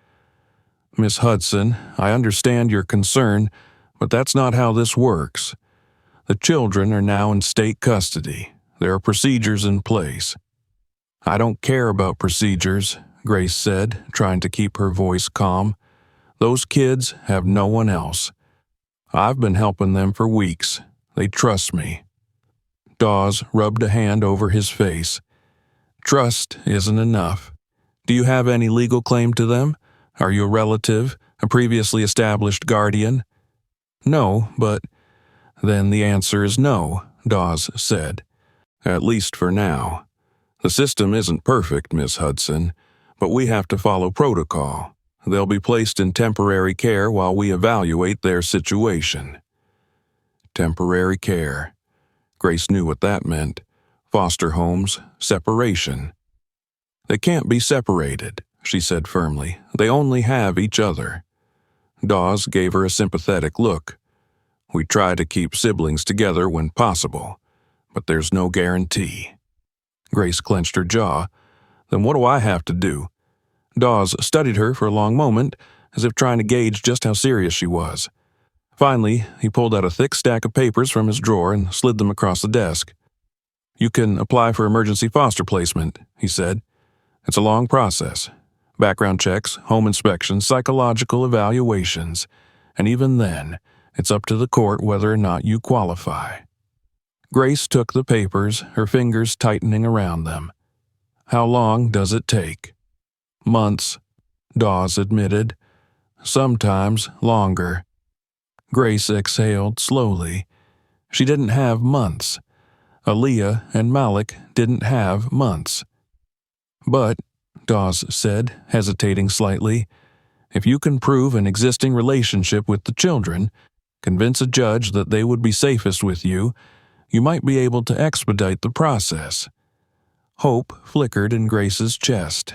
"Miss Hudson, I understand your concern, but that's not how this works. The children are now in state custody. There are procedures in place." "I don't care about procedures," Grace said, trying to keep her voice calm. "Those kids have no one else. I've been helping them for weeks. They trust me." Dawes rubbed a hand over his face. "Trust isn't enough. Do you have any legal claim to them? Are you a relative, a previously established guardian?" "No, but—" "Then the answer is no," Dawes said. "At least for now. The system isn't perfect, Miss Hudson, but we have to follow protocol. They'll be placed in temporary care while we evaluate their situation." Temporary care. Grace knew what that meant. Foster homes, separation. "They can't be separated," she said firmly. "They only have each other." Dawes gave her a sympathetic look. "We try to keep siblings together when possible, but there's no guarantee." Grace clenched her jaw. "Then what do I have to do?" Dawes studied her for a long moment, as if trying to gauge just how serious she was. Finally, he pulled out a thick stack of papers from his drawer and slid them across the desk. "You can apply for emergency foster placement," he said. "It's a long process. Background checks, home inspections, psychological evaluations. And even then, it's up to the court whether or not you qualify." Grace took the papers, her fingers tightening around them. "How long does it take?" "Months," Dawes admitted. "Sometimes longer." Grace exhaled slowly. She didn't have months. Aaliyah and Malik didn't have months. "But," Dawes said, hesitating slightly, "if you can prove an existing relationship with the children, convince a judge that they would be safest with you, you might be able to expedite the process." Hope flickered in Grace's chest.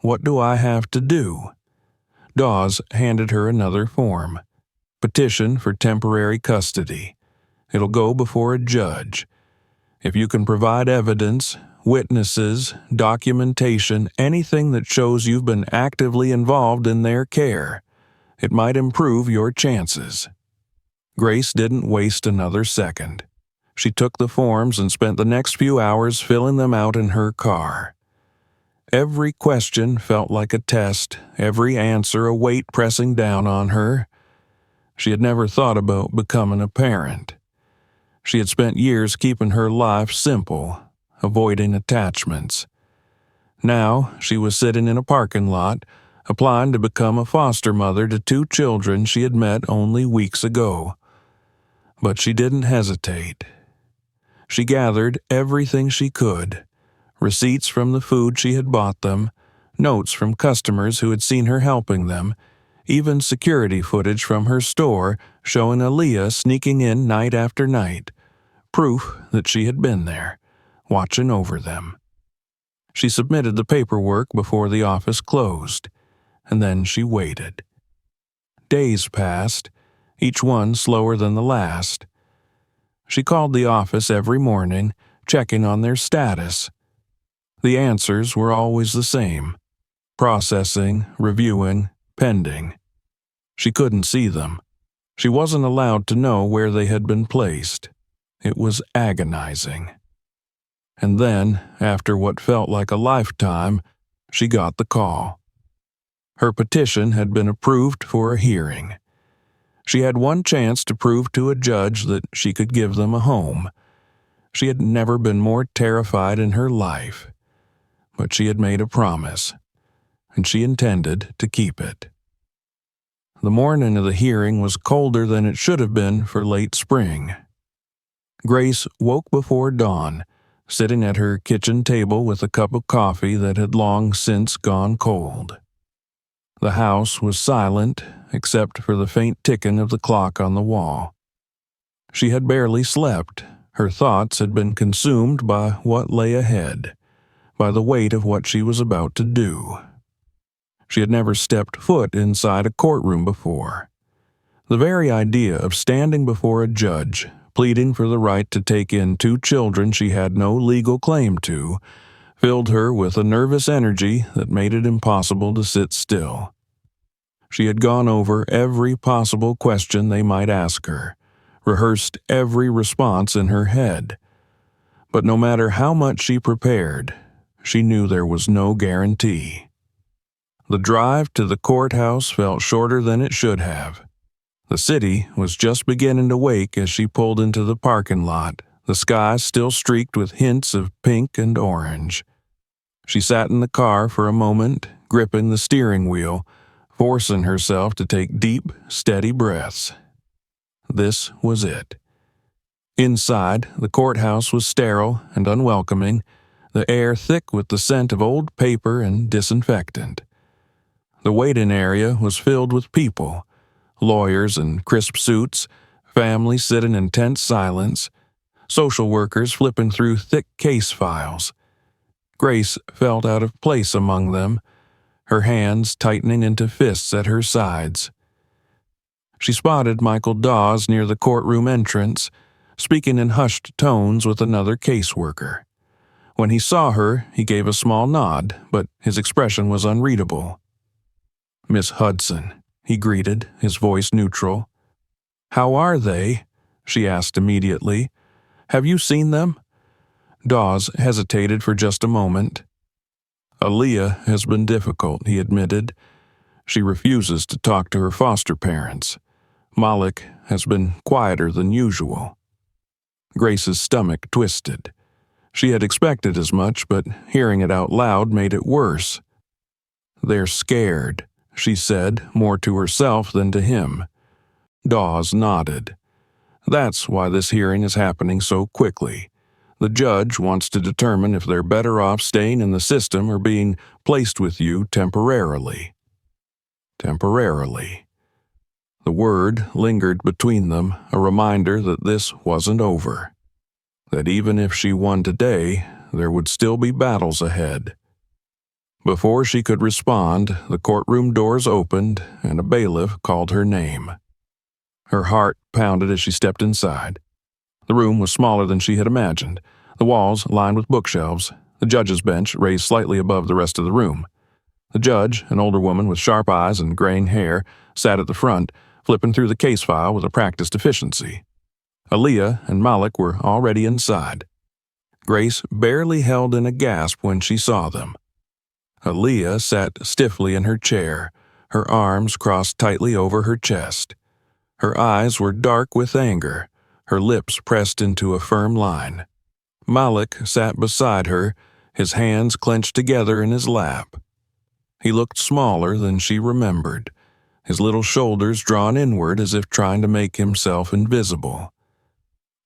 "What do I have to do?" Dawes handed her another form. "Petition for temporary custody. It'll go before a judge. If you can provide evidence, witnesses, documentation, anything that shows you've been actively involved in their care, it might improve your chances." Grace didn't waste another second. She took the forms and spent the next few hours filling them out in her car. Every question felt like a test, every answer a weight pressing down on her. She had never thought about becoming a parent. She had spent years keeping her life simple, avoiding attachments. Now she was sitting in a parking lot, applying to become a foster mother to two children she had met only weeks ago. But she didn't hesitate. She gathered everything she could: receipts from the food she had bought them, notes from customers who had seen her helping them, even security footage from her store showing Aaliyah sneaking in night after night, proof that she had been there, watching over them. She submitted the paperwork before the office closed, and then she waited. Days passed, each one slower than the last. She called the office every morning, checking on their status. The answers were always the same: processing, reviewing, pending. She couldn't see them. She wasn't allowed to know where they had been placed. It was agonizing. And then, after what felt like a lifetime, she got the call. Her petition had been approved for a hearing. She had one chance to prove to a judge that she could give them a home. She had never been more terrified in her life. But she had made a promise, and she intended to keep it. The morning of the hearing was colder than it should have been for late spring. Grace woke before dawn, sitting at her kitchen table with a cup of coffee that had long since gone cold. The house was silent, except for the faint ticking of the clock on the wall. She had barely slept. Her thoughts had been consumed by what lay ahead, by the weight of what she was about to do. She had never stepped foot inside a courtroom before. The very idea of standing before a judge, pleading for the right to take in 2 children she had no legal claim to, filled her with a nervous energy that made it impossible to sit still. She had gone over every possible question they might ask her, rehearsed every response in her head. But no matter how much she prepared, she knew there was no guarantee. The drive to the courthouse felt shorter than it should have. The city was just beginning to wake as she pulled into the parking lot, the sky still streaked with hints of pink and orange. She sat in the car for a moment, gripping the steering wheel, forcing herself to take deep, steady breaths. This was it. Inside, the courthouse was sterile and unwelcoming, the air thick with the scent of old paper and disinfectant. The wait-in area was filled with people, lawyers in crisp suits, families sitting in tense silence, social workers flipping through thick case files. Grace felt out of place among them, her hands tightening into fists at her sides. She spotted Michael Dawes near the courtroom entrance, speaking in hushed tones with another caseworker. When he saw her, he gave a small nod, but his expression was unreadable. "Miss Hudson," he greeted, his voice neutral. "How are they?" she asked immediately. "Have you seen them?" Dawes hesitated for just a moment. "Aaliyah has been difficult," he admitted. "She refuses to talk to her foster parents. Malik has been quieter than usual." Grace's stomach twisted. She had expected as much, but hearing it out loud made it worse. "They're scared," she said, more to herself than to him. Dawes nodded. "That's why this hearing is happening so quickly. The judge wants to determine if they're better off staying in the system or being placed with you temporarily." Temporarily. The word lingered between them, a reminder that this wasn't over. That even if she won today, there would still be battles ahead. Before she could respond, the courtroom doors opened and a bailiff called her name. Her heart pounded as she stepped inside. The room was smaller than she had imagined, the walls lined with bookshelves, the judge's bench raised slightly above the rest of the room. The judge, an older woman with sharp eyes and graying hair, sat at the front, flipping through the case file with a practiced efficiency. Aaliyah and Malik were already inside. Grace barely held in a gasp when she saw them. Aaliyah sat stiffly in her chair, her arms crossed tightly over her chest. Her eyes were dark with anger, her lips pressed into a firm line. Malik sat beside her, his hands clenched together in his lap. He looked smaller than she remembered, his little shoulders drawn inward as if trying to make himself invisible.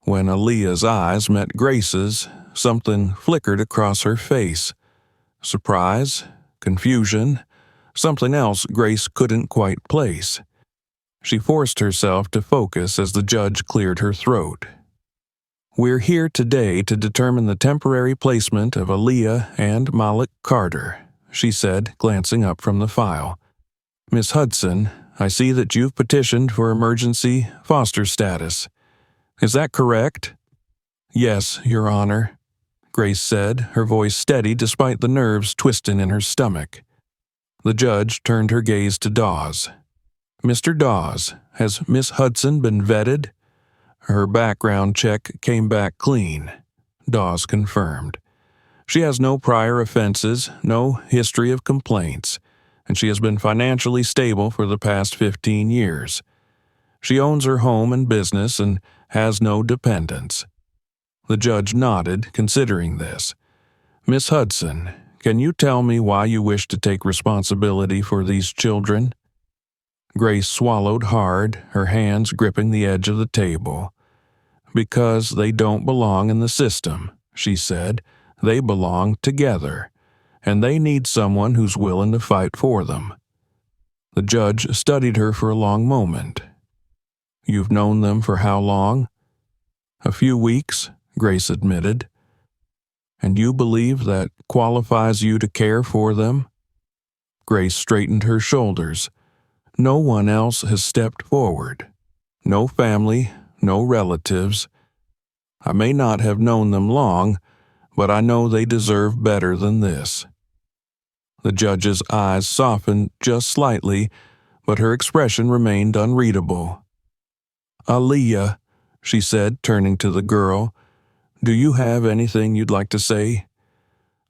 When Aaliyah's eyes met Grace's, something flickered across her face. Surprise, confusion, something else Grace couldn't quite place. She forced herself to focus as the judge cleared her throat. "We're here today to determine the temporary placement of Aaliyah and Malik Carter," she said, glancing up from the file. "Miss Hudson, I see that you've petitioned for emergency foster status. Is that correct?" "Yes, Your Honor," Grace said, her voice steady despite the nerves twisting in her stomach. The judge turned her gaze to Dawes. "Mr. Dawes, has Miss Hudson been vetted?" "Her background check came back clean," Dawes confirmed. "She has no prior offenses, no history of complaints, and she has been financially stable for the past 15 years. She owns her home and business and has no dependents." The judge nodded, considering this. "Miss Hudson, can you tell me why you wish to take responsibility for these children?" Grace swallowed hard, her hands gripping the edge of the table. "Because they don't belong in the system," she said. They belong together, and they need someone who's willing to fight for them. The judge studied her for a long moment. You've known them for how long? A few weeks, Grace admitted. And you believe that qualifies you to care for them? Grace straightened her shoulders. No one else has stepped forward. No family, no relatives. I may not have known them long, but I know they deserve better than this. The judge's eyes softened just slightly, but her expression remained unreadable. Aaliyah, she said, turning to the girl, do you have anything you'd like to say?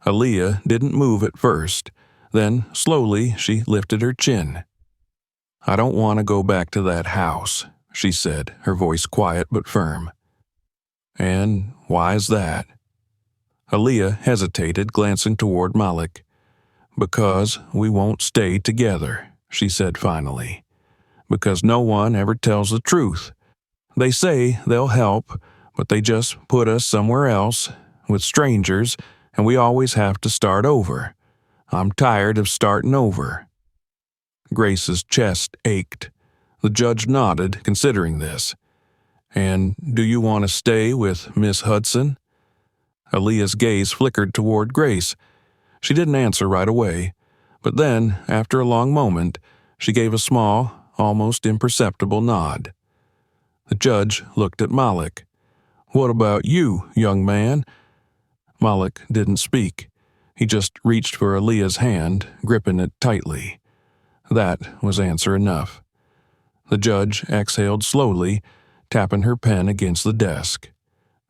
Aaliyah didn't move at first. Then, slowly, she lifted her chin. I don't want to go back to that house, she said, her voice quiet but firm. And why is that? Aaliyah hesitated, glancing toward Malik. Because we won't stay together, she said finally. Because no one ever tells the truth. They say they'll help, but they just put us somewhere else, with strangers, and we always have to start over. I'm tired of starting over. Grace's chest ached. The judge nodded, considering this. And do you want to stay with Miss Hudson? Aaliyah's gaze flickered toward Grace. She didn't answer right away, but then, after a long moment, she gave a small, almost imperceptible nod. The judge looked at Malik. What about you, young man? Malik didn't speak. He just reached for Aaliyah's hand, gripping it tightly. That was answer enough. The judge exhaled slowly, tapping her pen against the desk.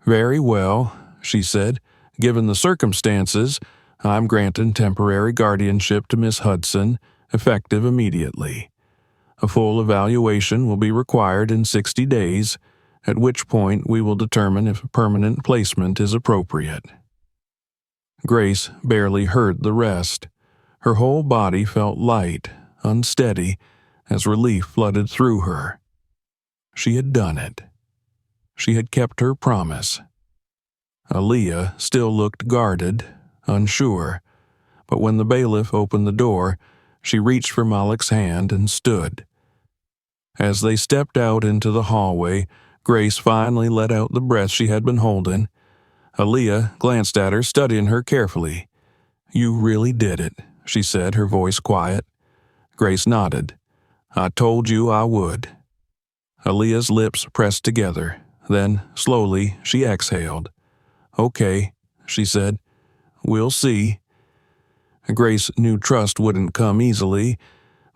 Very well, she said. Given the circumstances, I'm granting temporary guardianship to Miss Hudson, effective immediately. A full evaluation will be required in 60 days, at which point we will determine if permanent placement is appropriate. Grace barely heard the rest. Her whole body felt light, unsteady, as relief flooded through her. She had done it. She had kept her promise. Aaliyah still looked guarded, unsure, but when the bailiff opened the door, she reached for Malik's hand and stood. As they stepped out into the hallway, Grace finally let out the breath she had been holding. Aaliyah glanced at her, studying her carefully. You really did it, she said, her voice quiet. Grace nodded. I told you I would. Aaliyah's lips pressed together. Then, slowly, she exhaled. Okay, she said. We'll see. Grace knew trust wouldn't come easily,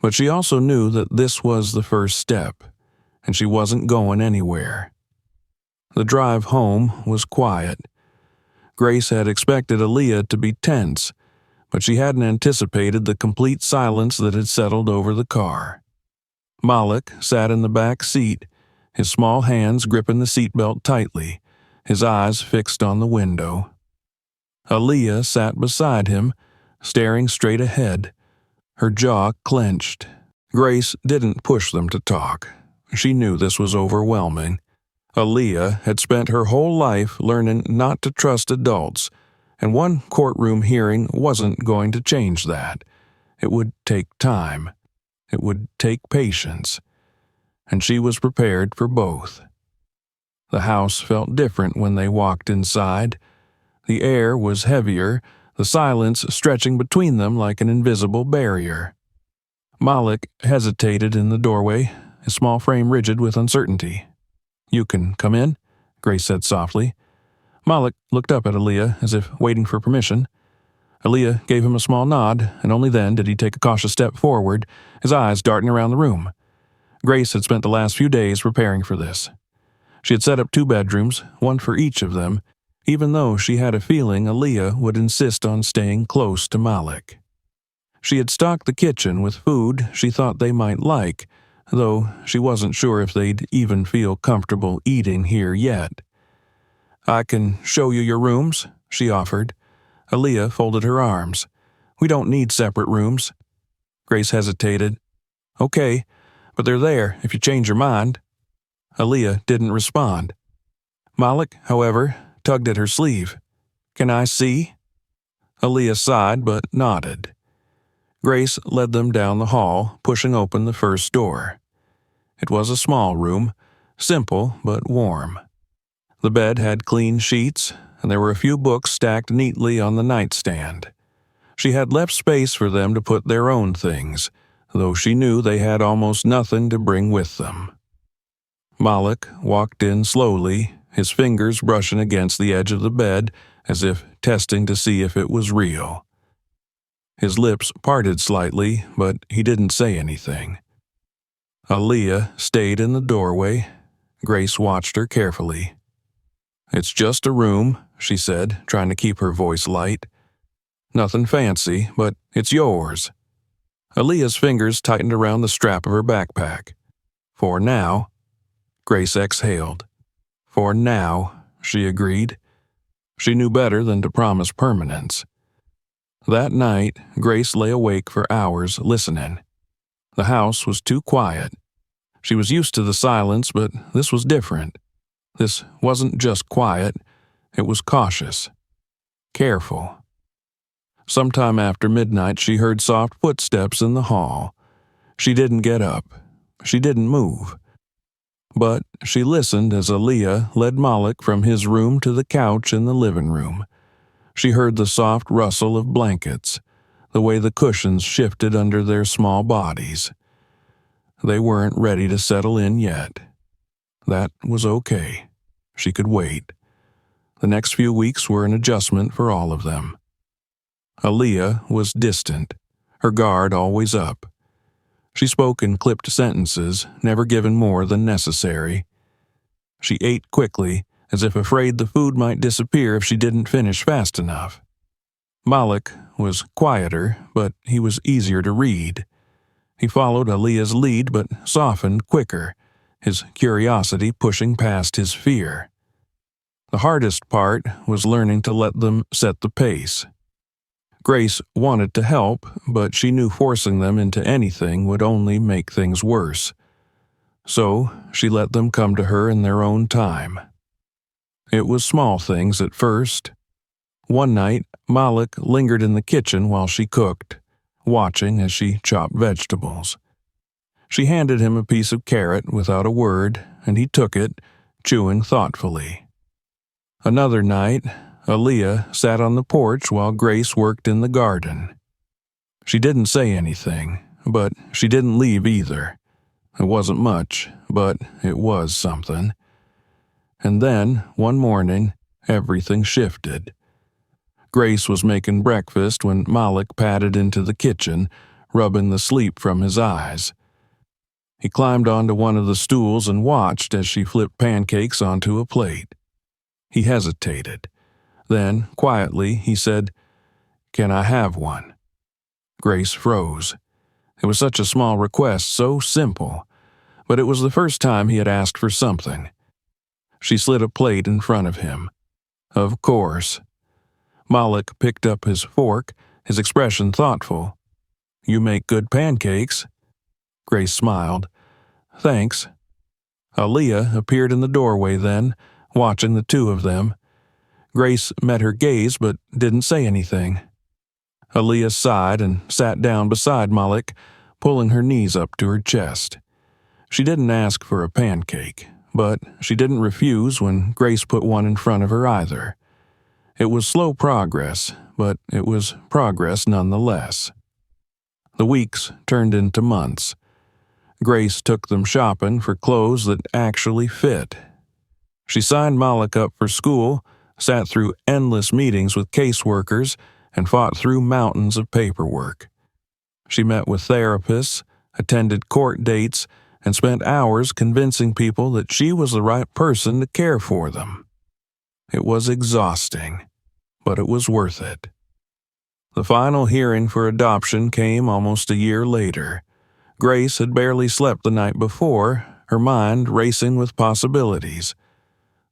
but she also knew that this was the first step, and she wasn't going anywhere. The drive home was quiet. Grace had expected Aaliyah to be tense, but she hadn't anticipated the complete silence that had settled over the car. Malik sat in the back seat, his small hands gripping the seatbelt tightly, his eyes fixed on the window. Aaliyah sat beside him, staring straight ahead, her jaw clenched. Grace didn't push them to talk. She knew this was overwhelming. Aaliyah had spent her whole life learning not to trust adults, and one courtroom hearing wasn't going to change that. It would take time. It would take patience. And she was prepared for both. The house felt different when they walked inside. The air was heavier, the silence stretching between them like an invisible barrier. Malik hesitated in the doorway, his small frame rigid with uncertainty. You can come in, Grace said softly. Malik looked up at Aaliyah as if waiting for permission. Aaliyah gave him a small nod, and only then did he take a cautious step forward, his eyes darting around the room. Grace had spent the last few days preparing for this. She had set up 2 bedrooms, one for each of them, even though she had a feeling Aaliyah would insist on staying close to Malik. She had stocked the kitchen with food she thought they might like, though she wasn't sure if they'd even feel comfortable eating here yet. I can show you your rooms, she offered. Aaliyah folded her arms. We don't need separate rooms. Grace hesitated. Okay, but they're there if you change your mind. Aaliyah didn't respond. Malik, however, tugged at her sleeve. "Can I see?" Aaliyah sighed but nodded. Grace led them down the hall, pushing open the first door. It was a small room, simple but warm. The bed had clean sheets, and there were a few books stacked neatly on the nightstand. She had left space for them to put their own things, though she knew they had almost nothing to bring with them. Malik walked in slowly, his fingers brushing against the edge of the bed as if testing to see if it was real. His lips parted slightly, but he didn't say anything. Aaliyah stayed in the doorway. Grace watched her carefully. "It's just a room," she said, trying to keep her voice light. "Nothing fancy, but it's yours." Aaliyah's fingers tightened around the strap of her backpack. "For now." Grace exhaled. "For now," she agreed. She knew better than to promise permanence. That night, Grace lay awake for hours listening. The house was too quiet. She was used to the silence, but this was different. This wasn't just quiet, it was cautious, careful. Sometime after midnight, she heard soft footsteps in the hall. She didn't get up. She didn't move. But she listened as Aaliyah led Malik from his room to the couch in the living room. She heard the soft rustle of blankets, the way the cushions shifted under their small bodies. They weren't ready to settle in yet. That was okay. She could wait. The next few weeks were an adjustment for all of them. Aaliyah was distant, her guard always up. She spoke in clipped sentences, never given more than necessary. She ate quickly, as if afraid the food might disappear if she didn't finish fast enough. Malik was quieter, but he was easier to read. He followed Aaliyah's lead but softened quicker, his curiosity pushing past his fear. The hardest part was learning to let them set the pace. Grace wanted to help, but she knew forcing them into anything would only make things worse. So she let them come to her in their own time. It was small things at first. One night, Malik lingered in the kitchen while she cooked, watching as she chopped vegetables. She handed him a piece of carrot without a word, and he took it, chewing thoughtfully. Another night, Aaliyah sat on the porch while Grace worked in the garden. She didn't say anything, but she didn't leave either. It wasn't much, but it was something. And then, one morning, everything shifted. Grace was making breakfast when Malik padded into the kitchen, rubbing the sleep from his eyes. He climbed onto one of the stools and watched as she flipped pancakes onto a plate. He hesitated. Then, quietly, he said, "Can I have one?" Grace froze. It was such a small request, so simple, but it was the first time he had asked for something. She slid a plate in front of him. "Of course." Malik picked up his fork, his expression thoughtful. "You make good pancakes." Grace smiled. "Thanks." Aaliyah appeared in the doorway then, watching the two of them. Grace met her gaze but didn't say anything. Aaliyah sighed and sat down beside Malik, pulling her knees up to her chest. She didn't ask for a pancake, but she didn't refuse when Grace put one in front of her either. It was slow progress, but it was progress nonetheless. The weeks turned into months. Grace took them shopping for clothes that actually fit. She signed Malik up for school, sat through endless meetings with caseworkers, and fought through mountains of paperwork. She met with therapists, attended court dates, and spent hours convincing people that she was the right person to care for them. It was exhausting, but it was worth it. The final hearing for adoption came almost a year later. Grace had barely slept the night before, her mind racing with possibilities.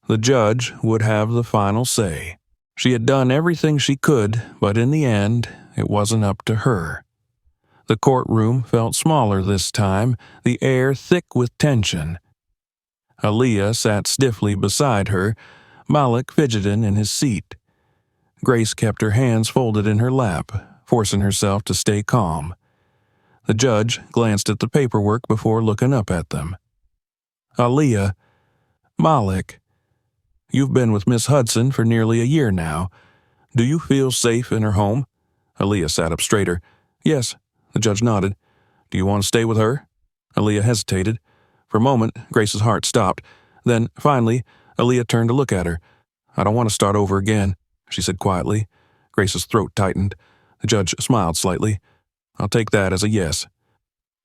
The judge would have the final say. She had done everything she could, but in the end, it wasn't up to her. The courtroom felt smaller this time, the air thick with tension. Aaliyah sat stiffly beside her, Malik fidgeting in his seat. Grace kept her hands folded in her lap, forcing herself to stay calm. The judge glanced at the paperwork before looking up at them. Aaliyah, Malik, you've been with Miss Hudson for nearly a year now. Do you feel safe in her home? Aaliyah sat up straighter. Yes, the judge nodded. Do you want to stay with her? Aaliyah hesitated. For a moment, Grace's heart stopped. Then, finally, Aaliyah turned to look at her. I don't want to start over again, she said quietly. Grace's throat tightened. The judge smiled slightly. I'll take that as a yes.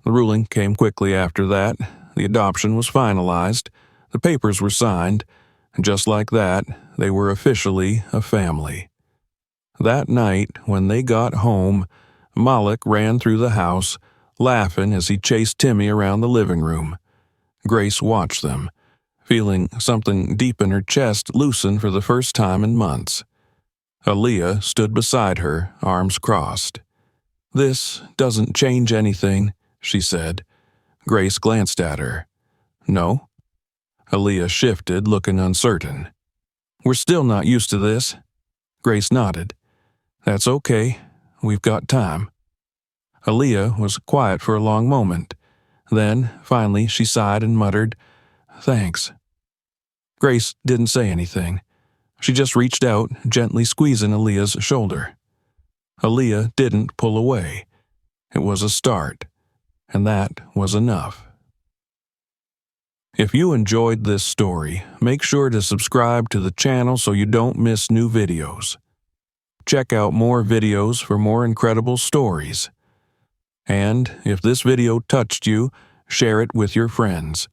The ruling came quickly after that. The adoption was finalized. The papers were signed. And just like that, they were officially a family. That night, when they got home, Malik ran through the house, laughing as he chased Timmy around the living room. Grace watched them, feeling something deep in her chest loosen for the first time in months. Aaliyah stood beside her, arms crossed. This doesn't change anything, she said. Grace glanced at her. No? Aaliyah shifted, looking uncertain. We're still not used to this. Grace nodded. That's okay. We've got time. Aaliyah was quiet for a long moment. Then, finally, she sighed and muttered, Thanks. Grace didn't say anything. She just reached out, gently squeezing Aaliyah's shoulder. Aaliyah didn't pull away. It was a start, and that was enough. If you enjoyed this story, make sure to subscribe to the channel so you don't miss new videos. Check out more videos for more incredible stories. And if this video touched you, share it with your friends.